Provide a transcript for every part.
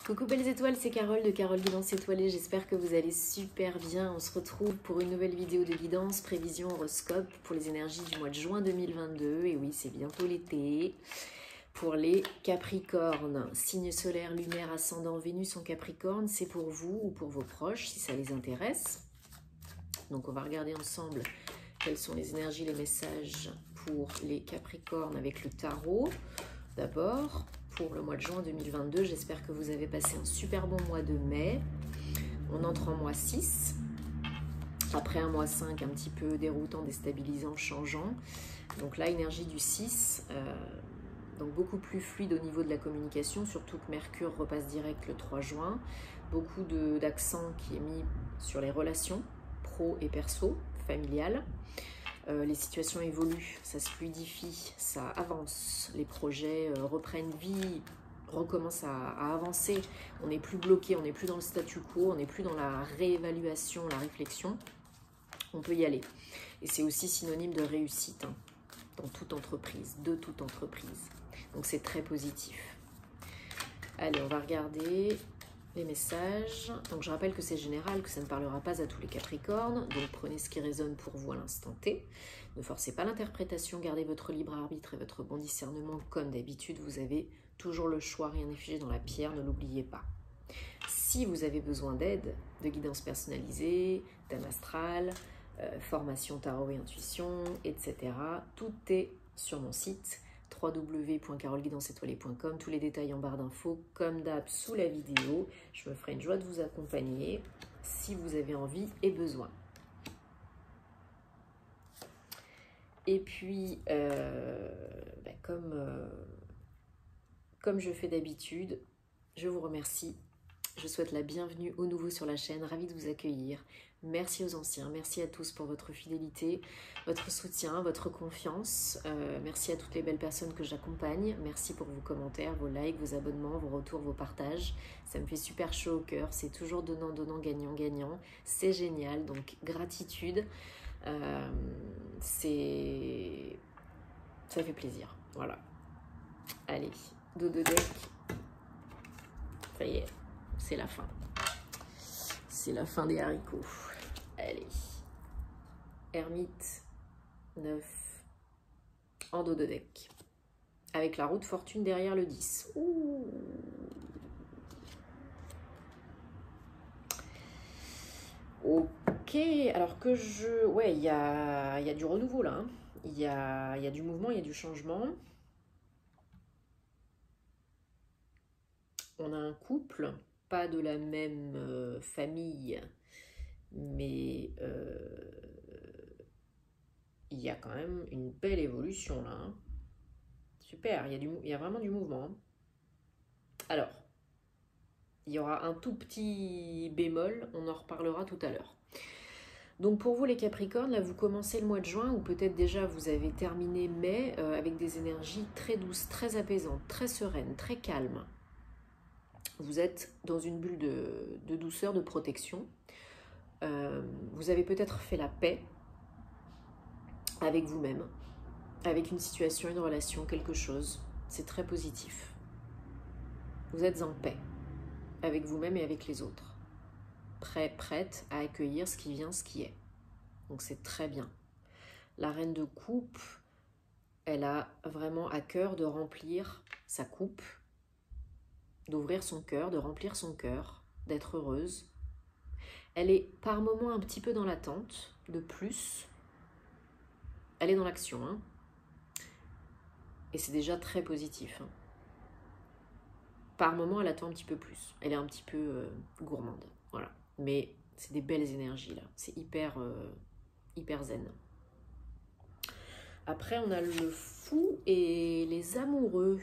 Coucou belles étoiles, c'est Carole de Carole Guidance Étoilée, j'espère que vous allez super bien. On se retrouve pour une nouvelle vidéo de guidance, prévision horoscope pour les énergies du mois de juin 2022. Et oui, c'est bientôt l'été. Pour les Capricornes, signe solaire, lunaire, ascendant, Vénus en Capricorne, c'est pour vous ou pour vos proches si ça les intéresse. Donc on va regarder ensemble quelles sont les énergies, les messages pour les Capricornes avec le tarot. D'abord, pour le mois de juin 2022, j'espère que vous avez passé un super bon mois de mai. On entre en mois 6, après un mois 5 un petit peu déroutant, déstabilisant, changeant. Donc là, énergie du 6, donc beaucoup plus fluide au niveau de la communication, surtout que Mercure repasse direct le 3 juin. Beaucoup d'accent qui est mis sur les relations pro et perso, familiales. Les situations évoluent, ça se fluidifie, ça avance, les projets reprennent vie, recommencent à avancer. On n'est plus bloqué, on n'est plus dans le statu quo, on n'est plus dans la réévaluation, la réflexion. On peut y aller. Et c'est aussi synonyme de réussite hein, dans toute entreprise, de toute entreprise. Donc c'est très positif. Allez, on va regarder les messages. Donc je rappelle que c'est général, que ça ne parlera pas à tous les Capricornes, donc prenez ce qui résonne pour vous à l'instant T. Ne forcez pas l'interprétation, gardez votre libre arbitre et votre bon discernement comme d'habitude. Vous avez toujours le choix, rien n'est figé dans la pierre, ne l'oubliez pas. Si vous avez besoin d'aide, de guidance personnalisée, thème astral, formation tarot et intuition, etc., tout est sur mon site www.caroleguidanceétoilée.com, tous les détails en barre d'infos, comme d'hab sous la vidéo. Je me ferai une joie de vous accompagner si vous avez envie et besoin. Et puis, comme je fais d'habitude, je vous remercie. Je souhaite la bienvenue aux nouveaux sur la chaîne, ravie de vous accueillir. Merci aux anciens, merci à tous pour votre fidélité, votre soutien, votre confiance. Merci à toutes les belles personnes que j'accompagne. Merci pour vos commentaires, vos likes, vos abonnements, vos retours, vos partages. Ça me fait super chaud au cœur. C'est toujours donnant, donnant, gagnant, gagnant. C'est génial, donc gratitude. Ça fait plaisir, voilà. Allez, dos de deck. Ça y est, c'est la fin. C'est la fin des haricots. Allez. Ermite 9 en dos de deck. Avec la roue de fortune derrière le 10. Ouh. Ok, alors que je... Ouais, il y a du renouveau là. Hein. Il y a du mouvement, il y a du changement. On a un couple, pas de la même famille, mais il y a quand même une belle évolution là. Hein. Super, il y a vraiment du mouvement. Hein. Alors, il y aura un tout petit bémol, on en reparlera tout à l'heure. Donc pour vous les Capricornes, là vous commencez le mois de juin, ou peut-être déjà vous avez terminé mai, avec des énergies très douces, très apaisantes, très sereines, très calmes. Vous êtes dans une bulle de douceur, de protection. Vous avez peut-être fait la paix avec vous-même, avec une situation, une relation, quelque chose. C'est très positif. Vous êtes en paix avec vous-même et avec les autres. Prête à accueillir ce qui vient, ce qui est. Donc c'est très bien. La reine de coupe, elle a vraiment à cœur de remplir sa coupe, d'ouvrir son cœur, de remplir son cœur, d'être heureuse. Elle est par moments un petit peu dans l'attente de plus. Elle est dans l'action. Hein. Et c'est déjà très positif. Hein. Par moments, elle attend un petit peu plus. Elle est un petit peu gourmande. Voilà. Mais c'est des belles énergies là. C'est hyper zen. Après, on a le fou et les amoureux.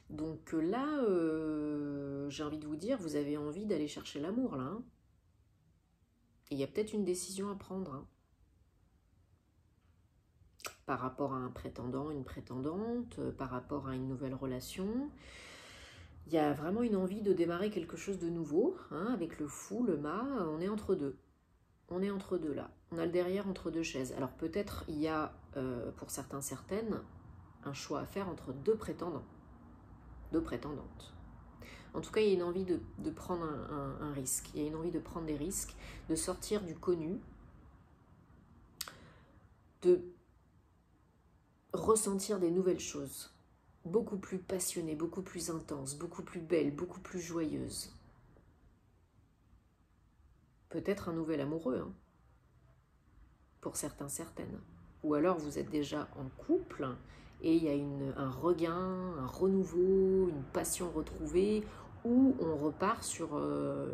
Donc là, j'ai envie de vous dire, vous avez envie d'aller chercher l'amour là. Hein. Et il y a peut-être une décision à prendre. Hein. Par rapport à un prétendant, une prétendante, par rapport à une nouvelle relation. Il y a vraiment une envie de démarrer quelque chose de nouveau. Hein, avec le fou, le mât, on est entre deux. On est entre deux là. On a le derrière entre deux chaises. Alors peut-être il y a, pour certains, certaines, un choix à faire entre deux prétendants. Deux prétendantes. En tout cas, il y a une envie de prendre un risque. Il y a une envie de prendre des risques, de sortir du connu, de ressentir des nouvelles choses, beaucoup plus passionnées, beaucoup plus intenses, beaucoup plus belles, beaucoup plus joyeuses. Peut-être un nouvel amoureux, hein, pour certains, certaines. Ou alors vous êtes déjà en couple et il y a un regain, un renouveau, une passion retrouvée, ou on repart sur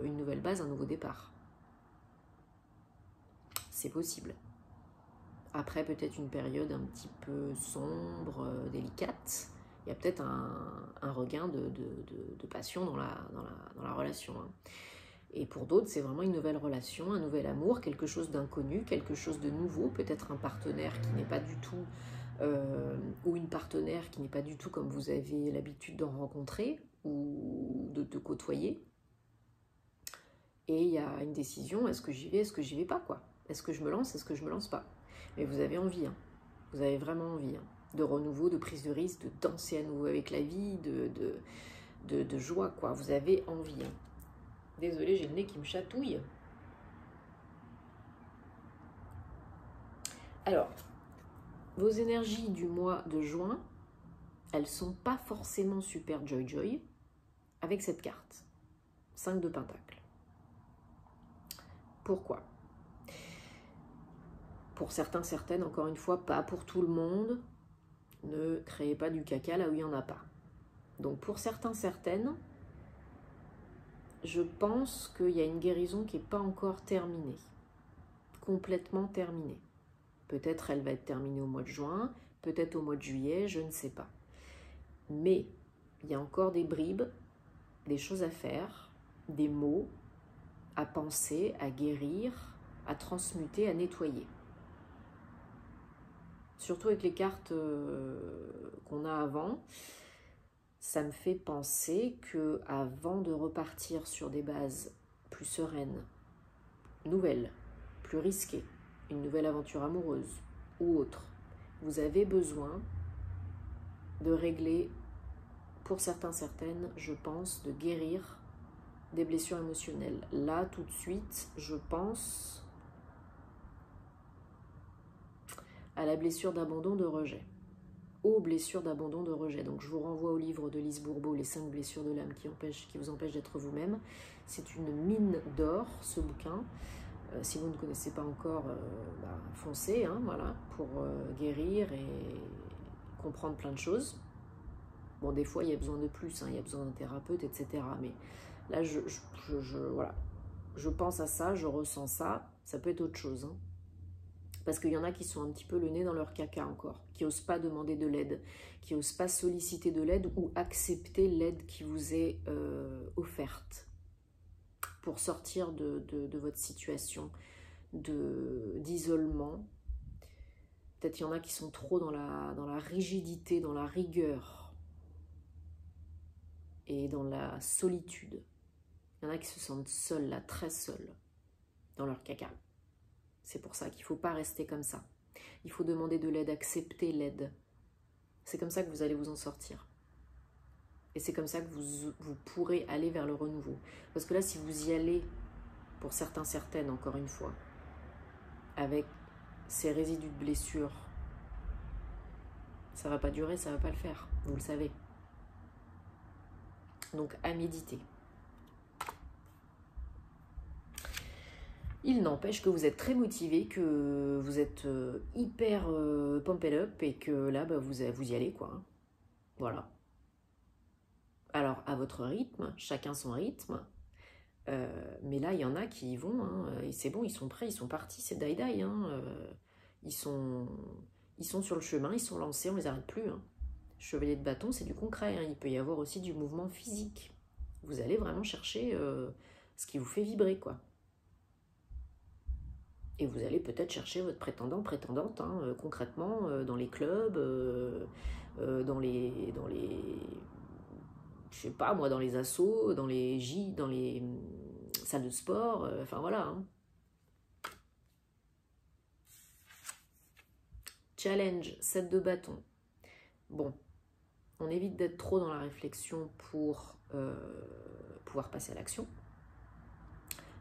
une nouvelle base, un nouveau départ. C'est possible. Après peut-être une période un petit peu sombre, délicate, il y a peut-être un regain de passion dans la relation. Hein. Et pour d'autres, c'est vraiment une nouvelle relation, un nouvel amour, quelque chose d'inconnu, quelque chose de nouveau, peut-être un partenaire qui n'est pas du tout, ou une partenaire qui n'est pas du tout comme vous avez l'habitude d'en rencontrer ou de côtoyer. Et il y a une décision, est-ce que j'y vais, est-ce que j'y vais pas, quoi. Est-ce que je me lance, est-ce que je me lance pas. Mais vous avez envie, hein. Vous avez vraiment envie, hein, de renouveau, de prise de risque, de danser à nouveau avec la vie, de joie, quoi. Vous avez envie, hein. Désolée, j'ai le nez qui me chatouille. Alors, vos énergies du mois de juin, elles sont pas forcément super joy avec cette carte. 5 de Pentacle. Pourquoi? Pour certains, certaines, encore une fois, pas pour tout le monde. Ne créez pas du caca là où il n'y en a pas. Donc pour certains, certaines, je pense qu'il y a une guérison qui n'est pas encore terminée. Complètement terminée. Peut-être elle va être terminée au mois de juin, peut-être au mois de juillet, je ne sais pas. Mais il y a encore des bribes, des choses à faire, des mots à penser, à guérir, à transmuter, à nettoyer. Surtout avec les cartes qu'on a avant, ça me fait penser que avant de repartir sur des bases plus sereines, nouvelles, plus risquées, une nouvelle aventure amoureuse ou autre, vous avez besoin de régler, pour certains, certaines, je pense, de guérir des blessures émotionnelles. Là, tout de suite, je pense à la blessure d'abandon, de rejet. Aux blessures d'abandon, de rejet. Donc je vous renvoie au livre de Lise Bourbeau, Les 5 blessures de l'âme qui vous empêchent d'être vous-même. C'est une mine d'or, ce bouquin. Si vous ne connaissez pas encore, foncez, hein, voilà, pour guérir et comprendre plein de choses. Bon, des fois, il y a besoin de plus, hein, il y a besoin d'un thérapeute, etc. Mais là, voilà, je pense à ça, je ressens ça. Ça peut être autre chose, hein. Parce qu'il y en a qui sont un petit peu le nez dans leur caca encore, qui n'osent pas demander de l'aide, qui n'osent pas solliciter de l'aide ou accepter l'aide qui vous est offerte pour sortir de votre situation d'isolement. Peut-être il y en a qui sont trop dans la rigidité, dans la rigueur et dans la solitude. Il y en a qui se sentent seuls, là, très seuls, dans leur caca. C'est pour ça qu'il ne faut pas rester comme ça. Il faut demander de l'aide, accepter l'aide. C'est comme ça que vous allez vous en sortir. Et c'est comme ça que vous pourrez aller vers le renouveau. Parce que là, si vous y allez, pour certains, certaines, encore une fois, avec ces résidus de blessures, ça ne va pas durer, ça ne va pas le faire. Vous le savez. Donc, à méditer. Il n'empêche que vous êtes très motivé, que vous êtes hyper pumped up et que là, vous y allez, quoi. Voilà. Alors, à votre rythme, chacun son rythme. Mais là, il y en a qui y vont, hein, et c'est bon, ils sont prêts, ils sont partis, c'est die-die. Hein, ils sont sur le chemin, ils sont lancés, on ne les arrête plus. Hein. Chevalier de bâton, c'est du concret. Hein, il peut y avoir aussi du mouvement physique. Vous allez vraiment chercher ce qui vous fait vibrer, quoi. Et vous allez peut-être chercher votre prétendant, prétendante, hein, concrètement, dans les clubs, dans les je sais pas moi, dans les assos, dans les dans les salles de sport, enfin voilà. Hein. Challenge, 7 de bâton. Bon, On évite d'être trop dans la réflexion pour pouvoir passer à l'action.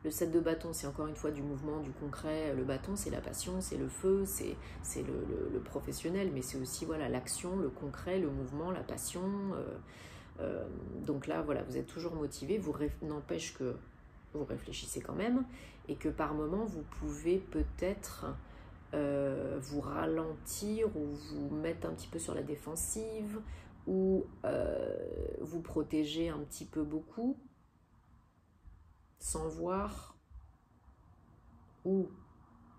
Le 7 de bâton, c'est encore une fois du mouvement, du concret. Le bâton, c'est la passion, c'est le feu, c'est le professionnel, mais c'est aussi voilà, l'action, le concret, le mouvement, la passion. Donc là, voilà, vous êtes toujours motivé. N'empêche que vous réfléchissez quand même et que par moment, vous pouvez peut-être vous ralentir ou vous mettre un petit peu sur la défensive ou vous protéger un petit peu beaucoup sans voir ou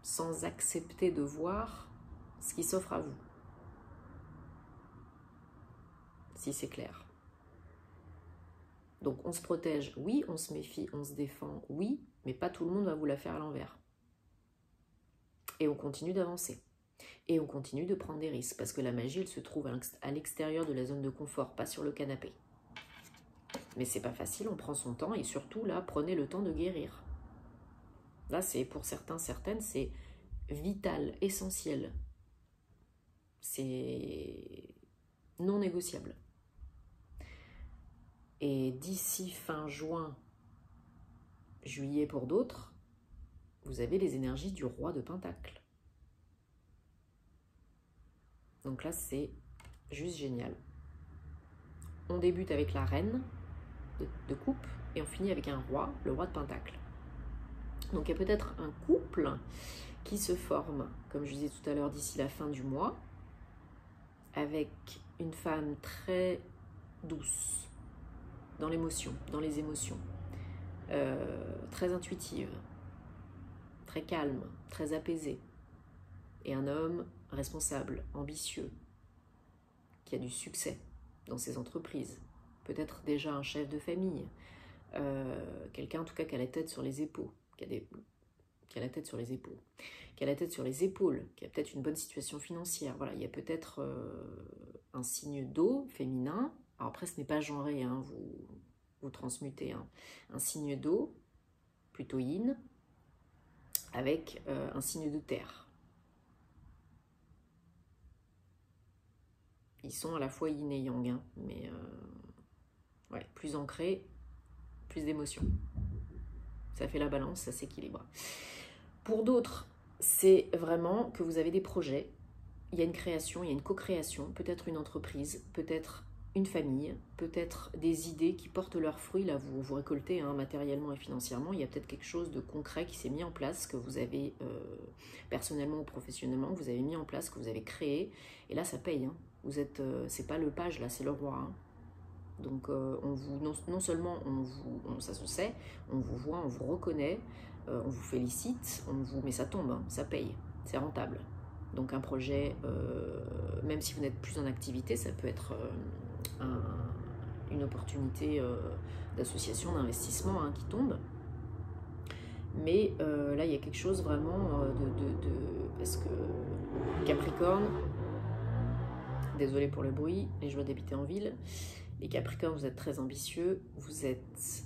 sans accepter de voir ce qui s'offre à vous. Si c'est clair. Donc on se protège, oui, on se méfie, on se défend, oui, mais pas tout le monde va vous la faire à l'envers. Et on continue d'avancer. Et on continue de prendre des risques, parce que la magie, elle se trouve à l'extérieur de la zone de confort, pas sur le canapé. Mais c'est pas facile, on prend son temps, et surtout là, prenez le temps de guérir. Là, c'est pour certains, certaines, c'est vital, essentiel. C'est non négociable. Et d'ici fin juin, juillet pour d'autres, vous avez les énergies du roi de Pentacle. Donc là, c'est juste génial. On débute avec la reine de coupe et on finit avec un roi, le roi de Pentacle. Donc il y a peut-être un couple qui se forme, comme je disais tout à l'heure, d'ici la fin du mois, avec une femme très douce, dans l'émotion, dans les émotions, très intuitive, très calme, très apaisée, et un homme responsable, ambitieux, qui a du succès dans ses entreprises, peut-être déjà un chef de famille, quelqu'un en tout cas qui a la tête sur les épaules, qui a la tête sur les épaules, qui a la tête sur les épaules, qui a peut-être une bonne situation financière. Voilà, il y a peut-être un signe d'eau féminin. Alors après, ce n'est pas genré, hein, vous transmutez, hein. Un signe d'eau, plutôt yin, avec un signe de terre. Ils sont à la fois yin et yang, hein, mais ouais, plus ancrés, plus d'émotions. Ça fait la balance, ça s'équilibre. Pour d'autres, c'est vraiment que vous avez des projets, il y a une création, il y a une co-création, peut-être une entreprise, peut-être une famille, peut-être des idées qui portent leurs fruits. Là, vous récoltez hein, matériellement et financièrement. Il y a peut-être quelque chose de concret qui s'est mis en place, que vous avez personnellement ou professionnellement, que vous avez mis en place, que vous avez créé. Et là, ça paye. Hein. Vous êtes, c'est pas le page, là, c'est le roi. Hein. Donc, on vous, non seulement ça se sait, on vous voit, on vous reconnaît, on vous félicite, mais ça tombe, hein, ça paye, c'est rentable. Donc un projet, même si vous n'êtes plus en activité, ça peut être une opportunité d'association, d'investissement hein, qui tombe. Mais là, il y a quelque chose vraiment parce que Capricorne, désolé pour le bruit, les joies d'habiter en ville, les Capricornes, vous êtes très ambitieux, vous êtes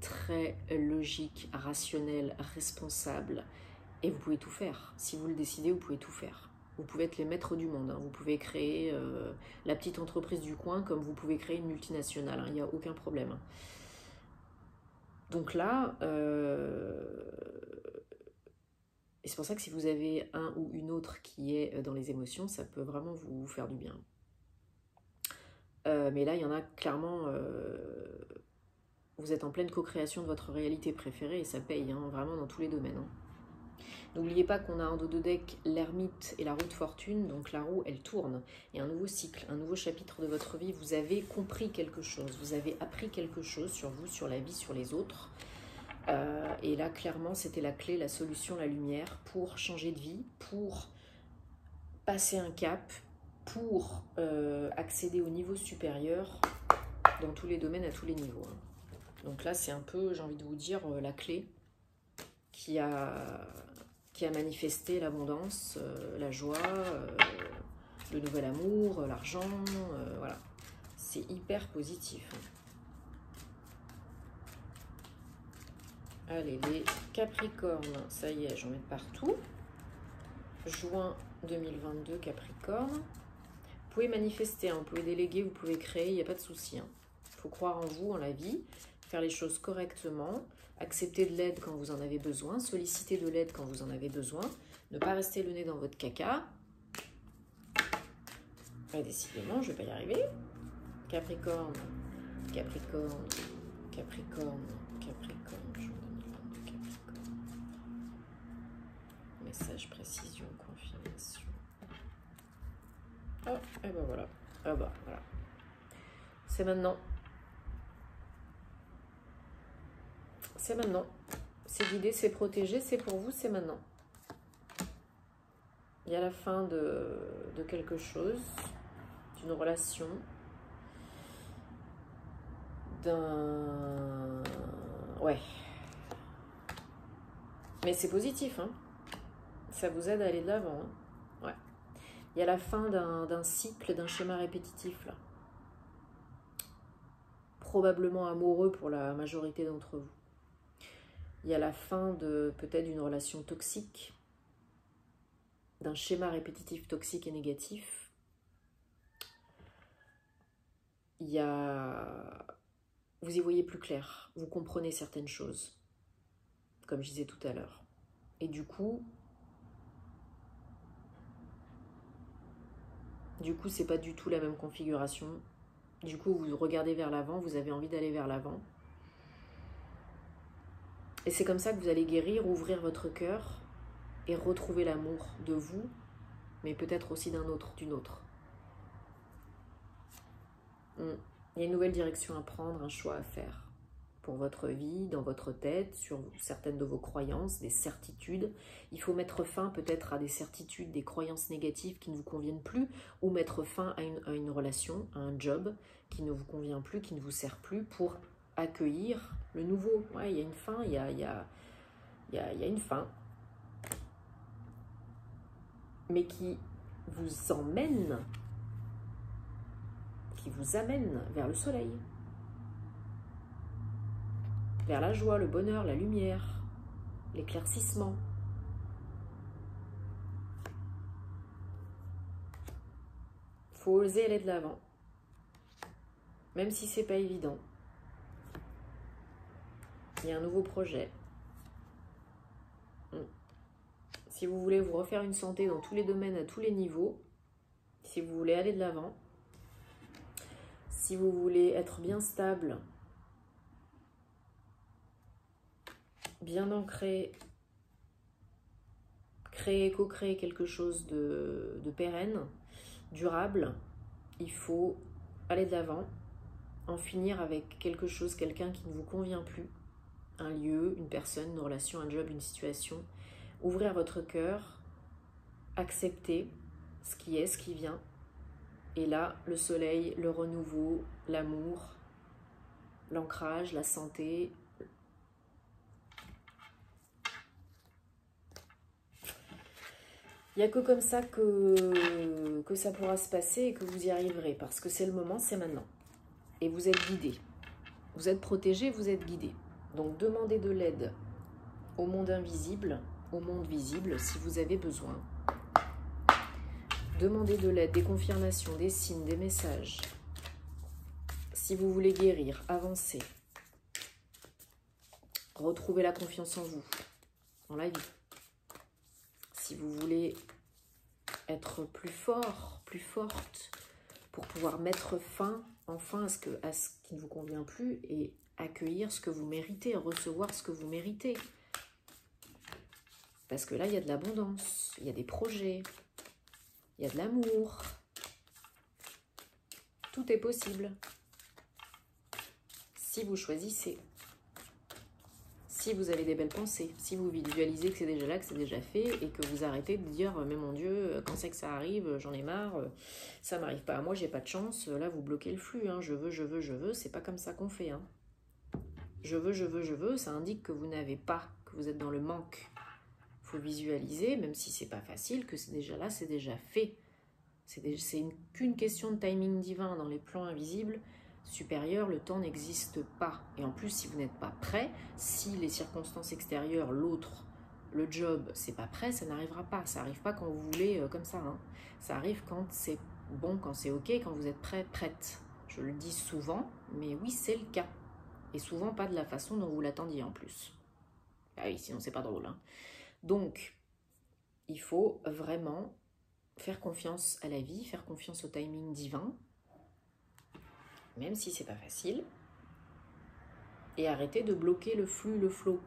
très logique, rationnel, responsable, et vous pouvez tout faire. Si vous le décidez, vous pouvez tout faire. Vous pouvez être les maîtres du monde. Hein. Vous pouvez créer la petite entreprise du coin comme vous pouvez créer une multinationale. Hein. Il n'y a aucun problème. Hein. Donc là, et c'est pour ça que si vous avez un ou une autre qui est dans les émotions, ça peut vraiment vous faire du bien. Mais là, il y en a clairement... vous êtes en pleine co-création de votre réalité préférée et ça paye hein, vraiment dans tous les domaines. Hein. N'oubliez pas qu'on a en dos de deck l'ermite et la roue de fortune, donc la roue elle tourne. Il y a un nouveau cycle, un nouveau chapitre de votre vie. Vous avez compris quelque chose, vous avez appris quelque chose sur vous, sur la vie, sur les autres. Et là clairement c'était la clé, la solution, la lumière pour changer de vie, pour passer un cap, pour accéder au niveau supérieur dans tous les domaines, à tous les niveaux. Hein. Donc là c'est un peu, j'ai envie de vous dire, la clé qui a manifesté l'abondance, la joie, le nouvel amour, l'argent, voilà. C'est hyper positif. Allez, les Capricornes, ça y est, j'en mets partout. Juin 2022, Capricorne. pouvez manifester, hein, vous pouvez déléguer, vous pouvez créer, il n'y a pas de souci. Hein. Il faut croire en vous, en la vie, faire les choses correctement, accepter de l'aide quand vous en avez besoin, solliciter de l'aide quand vous en avez besoin, ne pas rester le nez dans votre caca. Et décidément, je ne vais pas y arriver. Capricorne, Capricorne, Capricorne, Capricorne, jour 2022, Capricorne. Message, précision, confirmation. Oh, et ben voilà. Ah bah voilà. C'est maintenant. C'est maintenant. C'est guidé, c'est protégé, c'est pour vous, c'est maintenant. Il y a la fin de quelque chose, d'une relation, d'un... Ouais. Mais c'est positif, hein. Ça vous aide à aller de l'avant, hein. Ouais. Il y a la fin d'un cycle, d'un schéma répétitif, là. Probablement amoureux pour la majorité d'entre vous. Il y a la fin de peut-être d'une relation toxique, d'un schéma répétitif toxique et négatif. Il y a... Vous y voyez plus clair, vous comprenez certaines choses, comme je disais tout à l'heure. Et du coup, c'est pas du tout la même configuration. Du coup, vous regardez vers l'avant, vous avez envie d'aller vers l'avant. Et c'est comme ça que vous allez guérir, ouvrir votre cœur et retrouver l'amour de vous, mais peut-être aussi d'un autre, d'une autre. Il y a une nouvelle direction à prendre, un choix à faire pour votre vie, dans votre tête, sur certaines de vos croyances, des certitudes. Il faut mettre fin peut-être à des certitudes, des croyances négatives qui ne vous conviennent plus, ou mettre fin à une relation, à un job qui ne vous convient plus, qui ne vous sert plus, pour accueillir le nouveau. Ouais, il y a une fin, il y a une fin, mais qui vous emmène, qui vous amène vers le soleil, vers la joie, le bonheur, la lumière, l'éclaircissement. Il faut oser aller de l'avant, même si c'est pas évident. Il y a un nouveau projet. Si vous voulez vous refaire une santé dans tous les domaines, à tous les niveaux, si vous voulez aller de l'avant, si vous voulez être bien stable, bien ancré, co-créer quelque chose de pérenne, durable, il faut aller de l'avant, en finir avec quelque chose, quelqu'un qui ne vous convient plus, un lieu, une personne, une relation, un job, une situation. Ouvrir votre cœur, accepter ce qui est, ce qui vient. Et là, le soleil, le renouveau, l'amour, l'ancrage, la santé. Il n'y a que comme ça que ça pourra se passer et que vous y arriverez. Parce que c'est le moment, c'est maintenant. Et vous êtes guidé. Vous êtes protégé, vous êtes guidé. Donc demandez de l'aide au monde invisible, au monde visible, si vous avez besoin. Demandez de l'aide, des confirmations, des signes, des messages. Si vous voulez guérir, avancer. Retrouvez la confiance en vous, dans la vie. Si vous voulez être plus fort, plus forte, pour pouvoir mettre fin, enfin, à ce qui ne vous convient plus et accueillir ce que vous méritez, recevoir ce que vous méritez. Parce que là, il y a de l'abondance, il y a des projets, il y a de l'amour. Tout est possible. Si vous choisissez. Si vous avez des belles pensées. Si vous visualisez que c'est déjà là, que c'est déjà fait. Et que vous arrêtez de dire, mais mon Dieu, quand c'est que ça arrive, j'en ai marre. Ça m'arrive pas à moi, j'ai pas de chance. Là, vous bloquez le flux. Hein. Je veux, je veux, je veux. C'est pas comme ça qu'on fait. Hein. Je veux, je veux, je veux. Ça indique que vous n'avez pas, que vous êtes dans le manque. Il faut visualiser, même si c'est pas facile, que c'est déjà là, c'est déjà fait. C'est qu'une question de timing divin dans les plans invisibles supérieurs, le temps n'existe pas. Et en plus, si vous n'êtes pas prêt, si les circonstances extérieures, l'autre, le job, c'est pas prêt, ça n'arrivera pas. Ça n'arrive pas quand vous voulez comme ça. Hein. Ça arrive quand c'est bon quand c'est ok, quand vous êtes prêt, prête. Je le dis souvent, mais oui, c'est le cas. Et souvent pas de la façon dont vous l'attendiez en plus. Ah oui, sinon c'est pas drôle. Hein. Donc, il faut vraiment faire confiance à la vie, faire confiance au timing divin, même si c'est pas facile, et arrêter de bloquer le flux, le flow.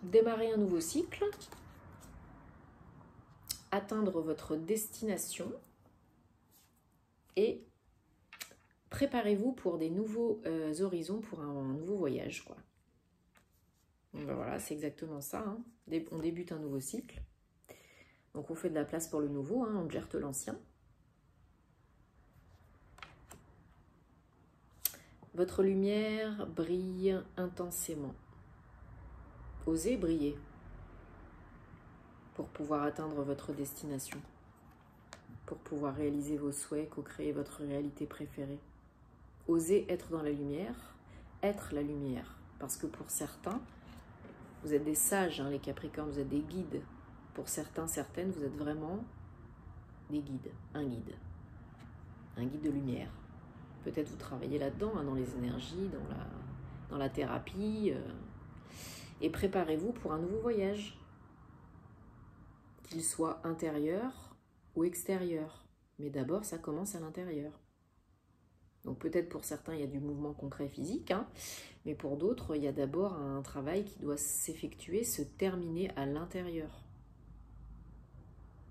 Démarrer un nouveau cycle, atteindre votre destination et préparez-vous pour des nouveaux horizons, pour un nouveau voyage, quoi. Donc ben voilà, c'est exactement ça. Hein. On débute un nouveau cycle. Donc on fait de la place pour le nouveau, hein, on gère l'ancien. Votre lumière brille intensément. Osez briller pour pouvoir atteindre votre destination, pour pouvoir réaliser vos souhaits, co-créer votre réalité préférée. Osez être dans la lumière, être la lumière. Parce que pour certains, vous êtes des sages, hein, les Capricornes, vous êtes des guides. Pour certains, certaines, vous êtes vraiment des guides, un guide de lumière. Peut-être vous travaillez là-dedans, hein, dans les énergies, dans la thérapie. Et préparez-vous pour un nouveau voyage, qu'il soit intérieur ou extérieur. Mais d'abord, ça commence à l'intérieur. Donc peut-être pour certains, il y a du mouvement concret physique, hein, mais pour d'autres, il y a d'abord un travail qui doit s'effectuer, se terminer à l'intérieur.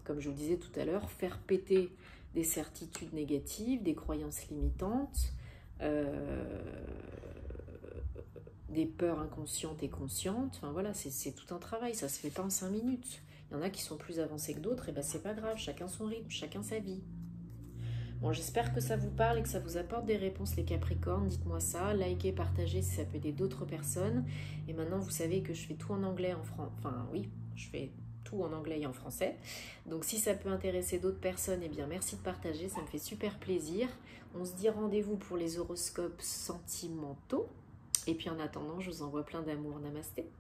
Comme je vous disais tout à l'heure, faire péter des certitudes négatives, des croyances limitantes, des peurs inconscientes et conscientes. Enfin voilà, c'est tout un travail, ça se fait pas en 5 minutes. Il y en a qui sont plus avancés que d'autres, et ben c'est pas grave, chacun son rythme, chacun sa vie. Bon, j'espère que ça vous parle et que ça vous apporte des réponses, les Capricornes. Dites-moi ça, likez, partagez si ça peut aider d'autres personnes. Et maintenant, vous savez que je fais tout en anglais, en français. Enfin, oui, je fais tout en anglais et en français. Donc, si ça peut intéresser d'autres personnes, eh bien, merci de partager, ça me fait super plaisir. On se dit rendez-vous pour les horoscopes sentimentaux. Et puis, en attendant, je vous envoie plein d'amour. Namasté.